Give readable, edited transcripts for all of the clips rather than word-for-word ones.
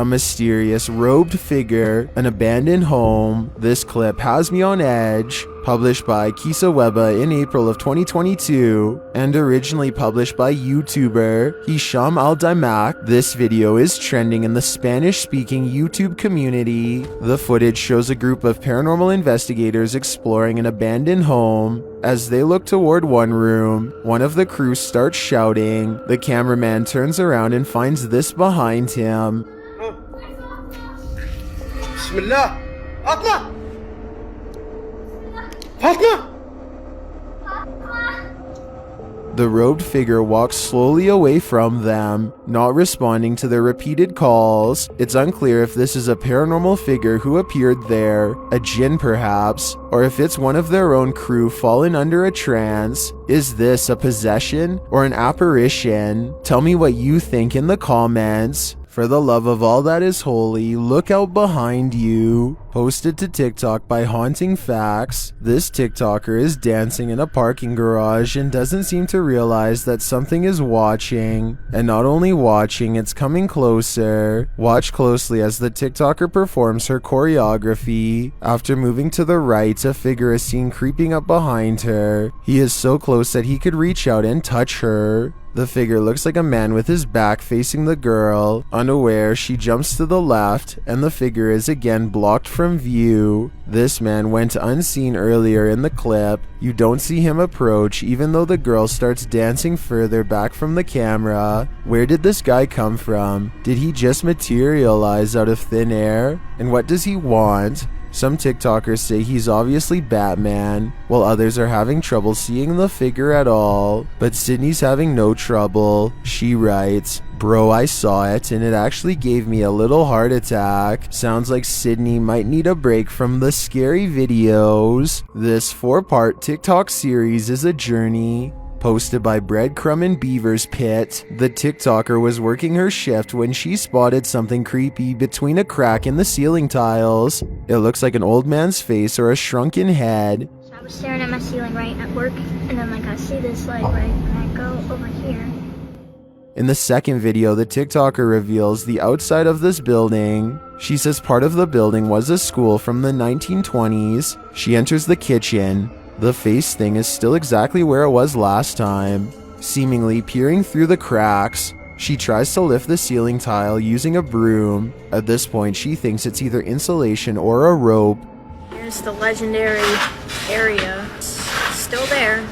A mysterious robed figure, an abandoned home. This clip has me on edge. Published by Kisa Weba in April of 2022 and originally published by YouTuber Hisham Al-Daimak. This video is trending in the Spanish-speaking YouTube community. The footage shows a group of paranormal investigators exploring an abandoned home. As they look toward one room, one of the crew starts shouting. The cameraman turns around and finds this behind him. Bismillah, اطلع. فاطمة. The robed figure walks slowly away from them, not responding to their repeated calls. It's unclear if this is a paranormal figure who appeared there, a jinn perhaps, or if it's one of their own crew fallen under a trance. Is this a possession or an apparition? Tell me what you think in the comments. For the love of all that is holy, look out behind you. Posted to TikTok by Haunting Facts, this TikToker is dancing in a parking garage and doesn't seem to realize that something is watching. And not only watching, it's coming closer. Watch closely as the TikToker performs her choreography. After moving to the right, a figure is seen creeping up behind her. He is so close that he could reach out and touch her. The figure looks like a man with his back facing the girl. Unaware, she jumps to the left, and the figure is again blocked from view. This man went unseen earlier in the clip. You don't see him approach, even though the girl starts dancing further back from the camera. Where did this guy come from? Did he just materialize out of thin air? And what does he want? Some TikTokers say he's obviously Batman, while others are having trouble seeing the figure at all. But Sydney's having no trouble. She writes, "Bro, I saw it and it actually gave me a little heart attack. Sounds like Sydney might need a break from the scary videos." This 4-part TikTok series is a journey. Posted by Breadcrumb and Beaver's Pit, the TikToker was working her shift when she spotted something creepy between a crack in the ceiling tiles. It looks like an old man's face or a shrunken head. So I was staring at my ceiling right at work, and then I see this light right, and I go over here. In the second video, the TikToker reveals the outside of this building. She says part of the building was a school from the 1920s. She enters the kitchen. The face thing is still exactly where it was last time, seemingly peering through the cracks. She tries to lift the ceiling tile using a broom. At this point, she thinks it's either insulation or a rope. Here's the legendary area. It's still there.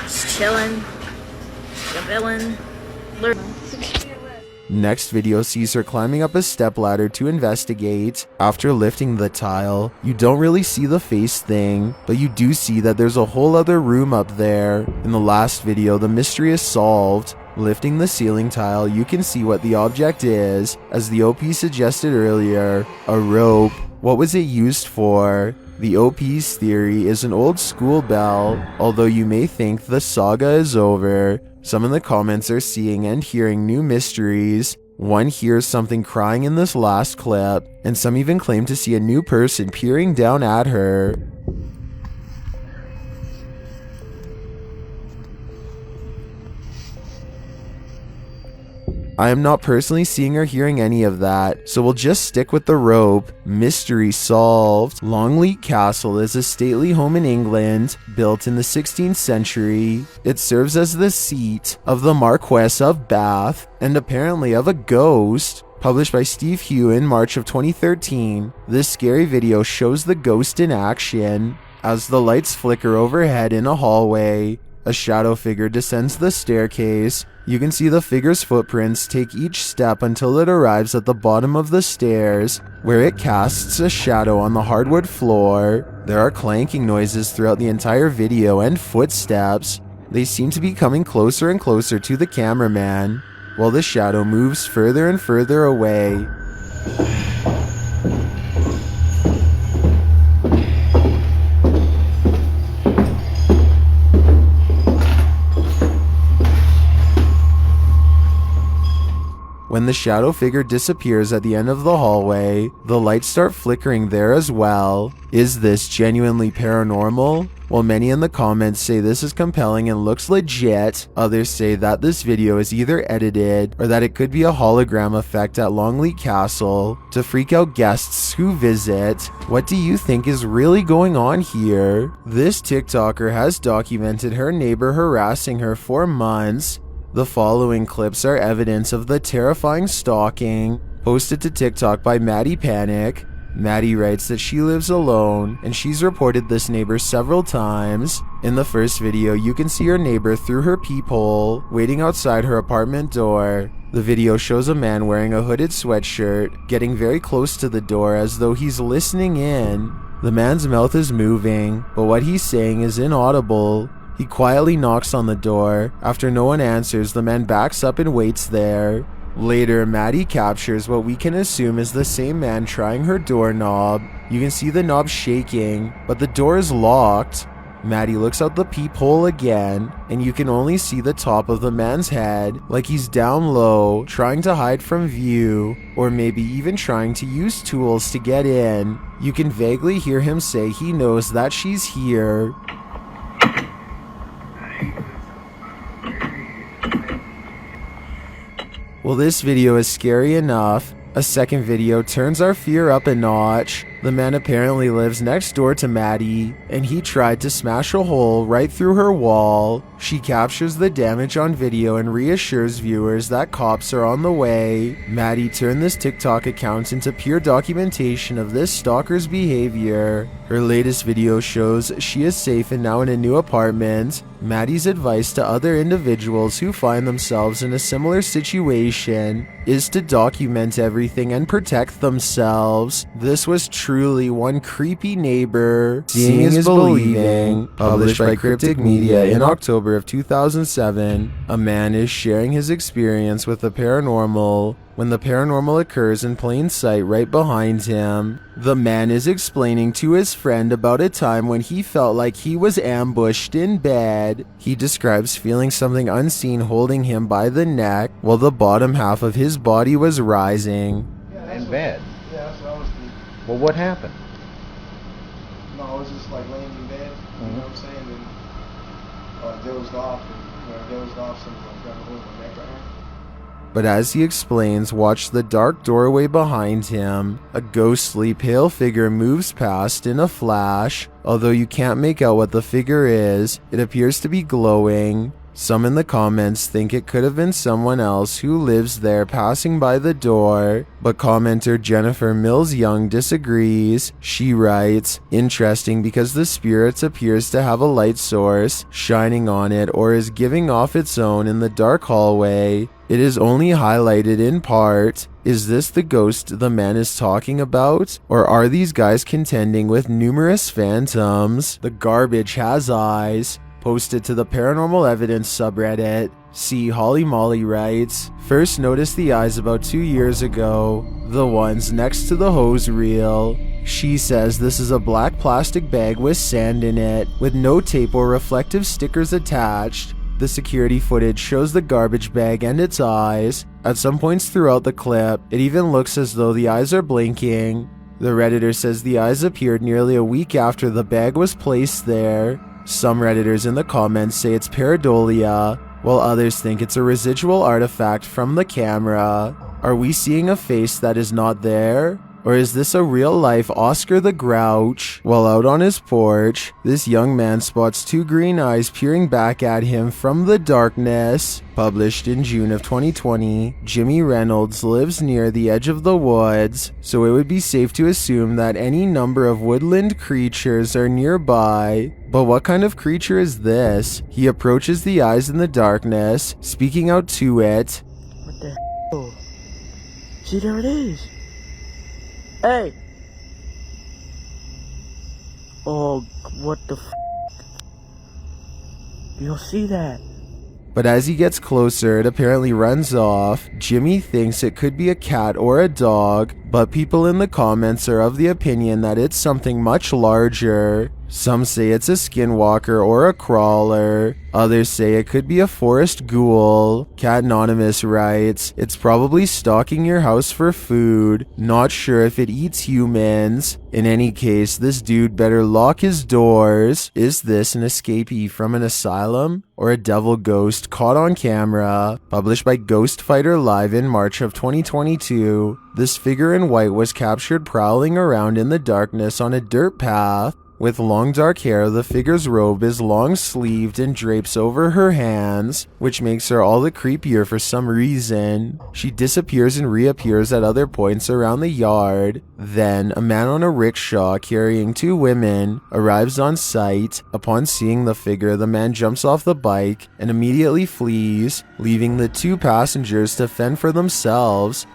Just chilling. The villain. Next video sees her climbing up a stepladder to investigate. After lifting the tile, you don't really see the face thing, but you do see that there's a whole other room up there. In the last video, the mystery is solved. Lifting the ceiling tile, you can see what the object is. As the OP suggested earlier, a rope. What was it used for? The OP's theory is an old school bell, although you may think the saga is over. Some in the comments are seeing and hearing new mysteries. One hears something crying in this last clip, and some even claim to see a new person peering down at her. I am not personally seeing or hearing any of that, so we'll just stick with the rope. Mystery solved. Longleat Castle is a stately home in England, built in the 16th century. It serves as the seat of the Marquess of Bath, and apparently of a ghost. Published by Steve Hugh in March of 2013, this scary video shows the ghost in action. As the lights flicker overhead in a hallway, a shadow figure descends the staircase. You can see the figure's footprints take each step until it arrives at the bottom of the stairs, where it casts a shadow on the hardwood floor. There are clanking noises throughout the entire video and footsteps. They seem to be coming closer and closer to the cameraman, while the shadow moves further and further away. When the shadow figure disappears at the end of the hallway, the lights start flickering there as well. Is this genuinely paranormal? While many in the comments say this is compelling and looks legit, others say that this video is either edited or that it could be a hologram effect at Longleat Castle to freak out guests who visit. What do you think is really going on here? This TikToker has documented her neighbor harassing her for months. The following clips are evidence of the terrifying stalking posted to TikTok by Maddie Panic. Maddie writes that she lives alone and she's reported this neighbor several times. In the first video, you can see her neighbor through her peephole, waiting outside her apartment door. The video shows a man wearing a hooded sweatshirt, getting very close to the door as though he's listening in. The man's mouth is moving, but what he's saying is inaudible. He quietly knocks on the door. After no one answers, the man backs up and waits there. Later, Maddie captures what we can assume is the same man trying her doorknob. You can see the knob shaking, but the door is locked. Maddie looks out the peephole again, and you can only see the top of the man's head, like he's down low, trying to hide from view, or maybe even trying to use tools to get in. You can vaguely hear him say he knows that she's here. Well, this video is scary enough. A second video turns our fear up a notch. The man apparently lives next door to Maddie, and he tried to smash a hole right through her wall. She captures the damage on video and reassures viewers that cops are on the way. Maddie turned this TikTok account into pure documentation of this stalker's behavior. Her latest video shows she is safe and now in a new apartment. Maddie's advice to other individuals who find themselves in a similar situation is to document everything and protect themselves. This was truly one creepy neighbor. Seeing is Believing, published by Cryptic Media in October of 2007. A man is sharing his experience with the paranormal when the paranormal occurs in plain sight right behind him. The man is explaining to his friend about a time when he felt like he was ambushed in bed. He describes feeling something unseen holding him by the neck while the bottom half of his body was rising. In bed? Yeah, that's what I was thinking. Well, what happened? No, I was just like laying in bed, you know what I'm saying? And dozed off, and when I dozed off, someone like grabbed a hold of my neck right here. But as he explains, watch the dark doorway behind him. A ghostly pale figure moves past in a flash. Although you can't make out what the figure is, it appears to be glowing. Some in the comments think it could have been someone else who lives there passing by the door, but commenter Jennifer Mills Young disagrees. She writes, "Interesting because the spirit appears to have a light source shining on it or is giving off its own in the dark hallway. It is only highlighted in part. Is this the ghost the man is talking about? Or are these guys contending with numerous phantoms? The garbage has eyes." Posted to the Paranormal Evidence subreddit. See Holly Molly writes, "First noticed the eyes about 2 years ago. The ones next to the hose reel." She says this is a black plastic bag with sand in it, with no tape or reflective stickers attached. The security footage shows the garbage bag and its eyes. At some points throughout the clip, it even looks as though the eyes are blinking. The Redditor says the eyes appeared nearly a week after the bag was placed there. Some Redditors in the comments say it's pareidolia, while others think it's a residual artifact from the camera. Are we seeing a face that is not there? Or is this a real-life Oscar the Grouch? While out on his porch, this young man spots two green eyes peering back at him from the darkness. Published in June of 2020, Jimmy Reynolds lives near the edge of the woods, so it would be safe to assume that any number of woodland creatures are nearby. But what kind of creature is this? He approaches the eyes in the darkness, speaking out to it. What the hell? See, there it is. Hey! Oh, what the f***? You'll see that. But as he gets closer, it apparently runs off. Jimmy thinks it could be a cat or a dog, but people in the comments are of the opinion that it's something much larger. Some say it's a skinwalker or a crawler. Others say it could be a forest ghoul. Cat Anonymous writes, "It's probably stalking your house for food. Not sure if it eats humans. In any case, this dude better lock his doors." Is this an escapee from an asylum? Or a devil ghost caught on camera? Published by Ghost Fighter Live in March of 2022. This figure in white was captured prowling around in the darkness on a dirt path. With long dark hair, the figure's robe is long sleeved and drapes over her hands, which makes her all the creepier for some reason. She disappears and reappears at other points around the yard. Then, a man on a rickshaw carrying 2 women arrives on site. Upon seeing the figure, the man jumps off the bike and immediately flees, leaving the 2 passengers to fend for themselves.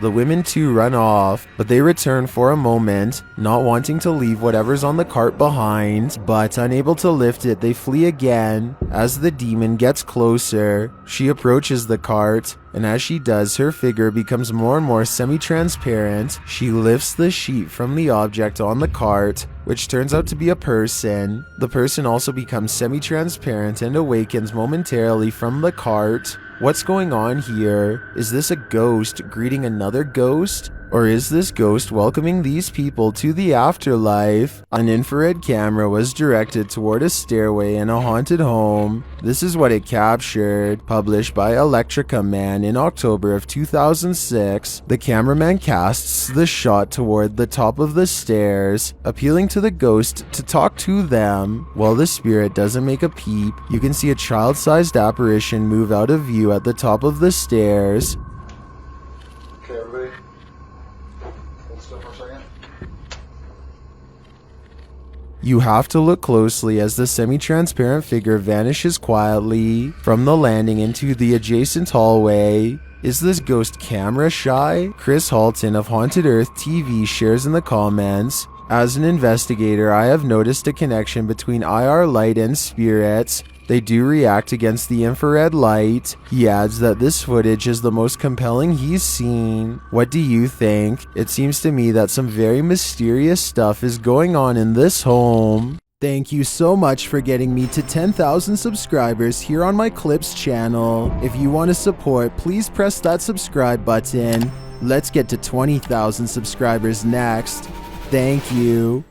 The women too run off, but they return for a moment, not wanting to leave whatever's on the cart behind, but unable to lift it, they flee again. As the demon gets closer, she approaches the cart, and as she does, her figure becomes more and more semi-transparent. She lifts the sheet from the object on the cart, which turns out to be a person. The person also becomes semi-transparent and awakens momentarily from the cart. What's going on here? Is this a ghost greeting another ghost? Or is this ghost welcoming these people to the afterlife? An infrared camera was directed toward a stairway in a haunted home. This is what it captured. Published by Electrica Man in October of 2006. The cameraman casts the shot toward the top of the stairs, appealing to the ghost to talk to them. While the spirit doesn't make a peep, you can see a child-sized apparition move out of view at the top of the stairs. Okay, everybody. Hold still for a second. You have to look closely as the semi-transparent figure vanishes quietly from the landing into the adjacent hallway. Is this ghost camera shy? Chris Halton of Haunted Earth TV shares in the comments, "As an investigator, I have noticed a connection between IR light and spirits. They do react against the infrared light." He adds that this footage is the most compelling he's seen. What do you think? It seems to me that some very mysterious stuff is going on in this home. Thank you so much for getting me to 10,000 subscribers here on my Clips channel. If you want to support, please press that subscribe button. Let's get to 20,000 subscribers next. Thank you.